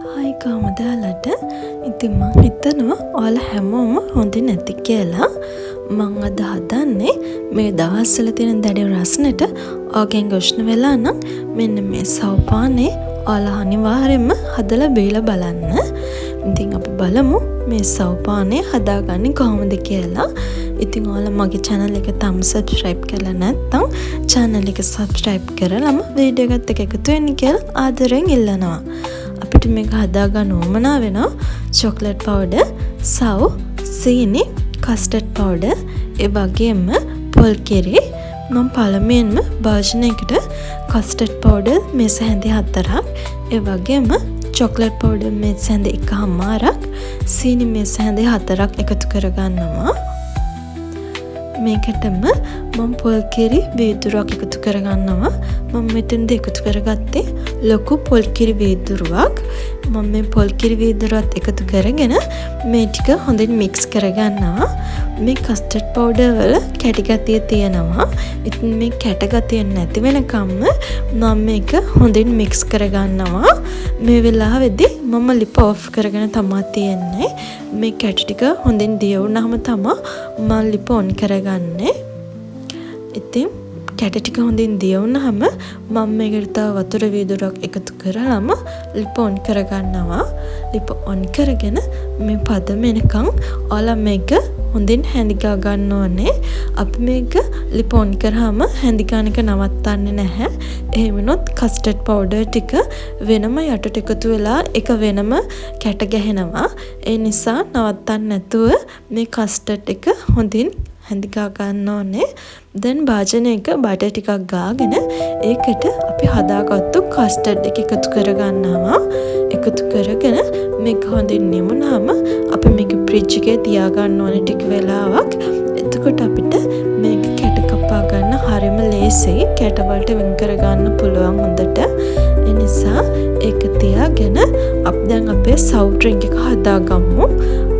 Hi කොහමද ඔයාලට? ඉතින් මං හිතනවා ඔයාලා හැමෝම හොඳින් ඇති කියලා. මං අද හදන්නේ මේ දවස්වල තියෙන දැඩි රස්නෙට ඔයගෙන් උෂ්ණ වෙලා නම් මෙන්න මේ සව්පානේ ඔයාලා අනිවාර්යෙන්ම හදලා බීලා බලන්න. ඉතින් අපි බලමු මේ සව්පානේ හදාගන්නේ කොහොමද කියලා. ඉතින් ඔයාලා මගේ channel එක තාම subscribe කරලා නැත්නම් channel එක subscribe කරලාම වීඩියෝ එකත් එක්ක එකතු වෙන්න කියලා ආදරෙන් ඉල්ලනවා. අපිට මේක හදාගන්න ඕමනා වෙනවා chocolate powder, සව්, සීනි, custard powder, ඒ වගේම පොල් කිරි. මම පළමුවෙන්ම භාජනයකට custard powder මේස හැඳි 4ක්, ඒ වගේම chocolate powder මේස හැඳි 1/2ක්, සීනි මේස හැඳි 4ක් එකතු කරගන්නවා. මේකටම මම පොල් කිරි වීදුරුවක් එකතු කරගන්නවා. මම මෙතනදී එකතු කරගත්තේ ලොකු පොල් කිරි වීදුරුවක්. මම මේ පොල් කිරි වීදුරුවත් එකතු කරගෙන මේ ටික හොඳින් mix කරගන්නවා. මේ custard powder වල කැටි ගතිය තියෙනවා. ඉතින් මේ කැට ගතිය නැති වෙනකම්ම මම මේක හොඳින් mix කරගන්නවා. මේ වෙලාවේදී මම lip off කරගෙන තමයි තියන්නේ. මේ කැටි ටික හොඳින් දිය වුණාම තමයි මම lip on කරගන්නේ. ඉතින් කැටි ටික හොඳින් දිය වුණාම මම මේකට තව වතුර වීදුරුවක් එකතු කරලාම lip on කරගන්නවා. lip on කරගෙන මේ පදම එනකන් ඔයාලා මේක හොඳින් හැඳි ගා ගන්න ඕනේ. අපි මේක lip on කරාම හැඳි ගන්න එක නවත්තන්නේ නැහැ. එහෙම වුණොත් custard powder ටික වෙනම යටට එකතු වෙලා එක වෙනම කැට ගැහෙනවා. ඒ නිසා නවත්තන්න නැතුව මේ custard එක හොඳින් හැඳි ගා ගන්න ඕනේ. දැන් භාජනයක බටර් ටිකක් ගාගෙන ඒකට අපි හදාගත්තු custard එක එකතු කරගන්නවා. එකතු කරගෙන මේක හොඳින් නිමුනාම අපි මේක ෆ්‍රිජ් එකේ තියාගන්න ඕනේ ටික වෙලාවක්. එතකොට අපිට මේක කැට කපා ගන්න හරියම ලේසියි. කැට වලට වෙන් කරගන්න පුළුවන් හොඳට. ඒ නිසා ඒක තියාගෙන අපි දැන් අපේ soft drink එක හදාගමු.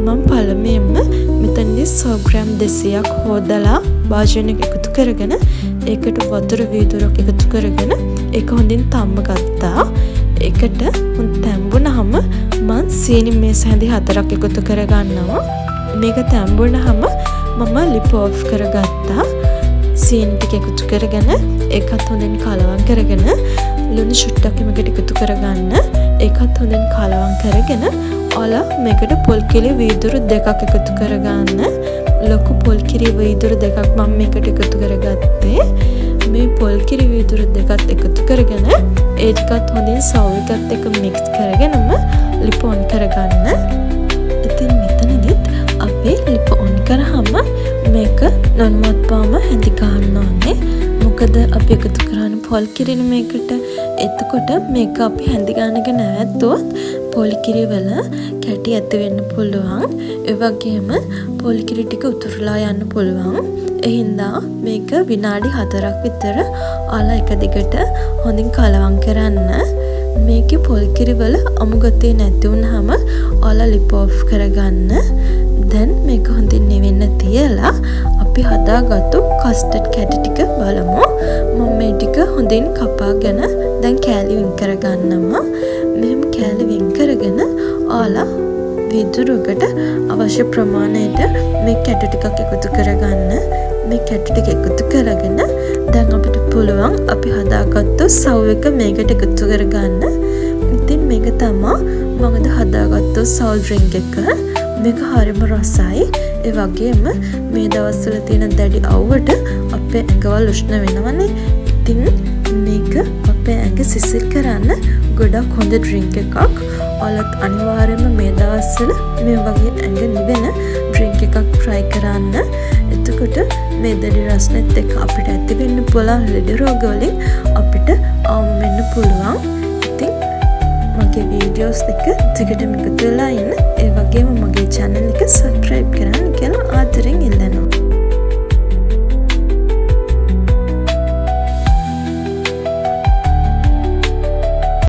මම පළමුවෙන්ම මෙතනදී 100 ග්‍රෑම් 200ක් හොදලා භාජනයක එකතු කරගෙන ඒකට වතුර වීදුරුවක් එකතු කරගෙන ඒක හොඳින් තම්බ ගත්තා. ඒකට හොඳ තැම්බුනහම මම සීනි මේස හැඳි 4ක් එකතු කරගන්නවා. මේක තැම්බුනහම මම lip off කරගත්තා. සීනි ටික එකතු කරගෙන ඒකත් හොඳින් කලවම් කරගෙන ලුණු ෂුට්ටක් මේකට එකතු කරගන්න. ඒකත් හොඳින් කලවම් කරගෙන ඔයාලා මේකට පොල් කිරි වීදුරු දෙකක් එකතු කරගන්න. ලොකු පොල් කිරි වීදුරු දෙකක් මම මේකට එකතු කරගත්තේ. මේ පොල් කිරි වීදුරු දෙකත් එකතු කරගෙන ඒ ටිකත් හොඳින් සව් එකත් එක්ක mix කරගෙනම lip on කරගන්න. ඉතින් මෙතනදිත් අපි lip on කරාම මේක නොනවත්වාම හැඳි ගන්න ඕනේ. මොකද අපි එකතු කරන්නේ පොල් කිරිනේ මේකට. එතකොට මේක අපි හැඳි ගන්නක නැවැත්තුවොත් පොල් කිරි වල කැටි ඇති වෙන්න පුළුවන්. ඒ වගේම පොල් කිරි ටික උතුරලා යන්න පුළුවන්. ඒ හින්දා මේක විනාඩි 4ක් විතර ඔයාලා එක දිගට හොඳින් කලවම් කරන්න. මේකේ පොල් කිරි වල අමු ගතිය නැති වුනහම ඔයාලා lip off කරගන්න. දැන් මේක හොඳින් නිවෙන්න තියලා අපි හදාගත්තු custard කැටි ටික බලමු. මම මේ ටික හොඳින් කපාගෙන දැන් කෑලි වෙන් කරගන්නවා. මෙහෙම කෑලි වෙන් කරගෙන ඔයාලා වීදුරුවකට අවශ්‍ය ප්‍රමාණයට මේ කැට ටිකක් එකතු කරගන්න. මේ කැට ටික එකතු කරගෙන දැන් අපිට පුළුවන් අපි හදාගත්තු සව් එක මේකට එකතු කරගන්න. ඉතින් මේක තමයි මම හදාගත්තු සව් ඩ්‍රින්ක් එක. මේක හරිම රසයි. ඒ වගේම මේ දවස්වල තියෙන දැඩි අවුවට අපේ ඇඟවල් උෂ්ණ වෙනවනේ. ඉතින් මේක අපේ ඇඟ සිසිල් කරන්න ගොඩක් හොඳ ඩ්‍රින්ක් එකක්. ඔයාලත් අනිවාර්යයෙන්ම මේ දවස්වල මේ වගේ ඇඟ නිවෙන ඩ්‍රින්ක් එකක් try කරන්න. එතකොට මේ දැඩි රසනෙත් එක්ක අපිට ඇති වෙන්න පුළුවන් ලෙඩ රෝග වලින් අපිට අවම වෙන්න පුළුවන්. ඉතින් මගේ වීඩියෝස් එක දිගටම එකතු වෙලා ඉන්න. ඒ වගේම මගේ channel එක subscribe කරන්න කියලා ආදරෙන්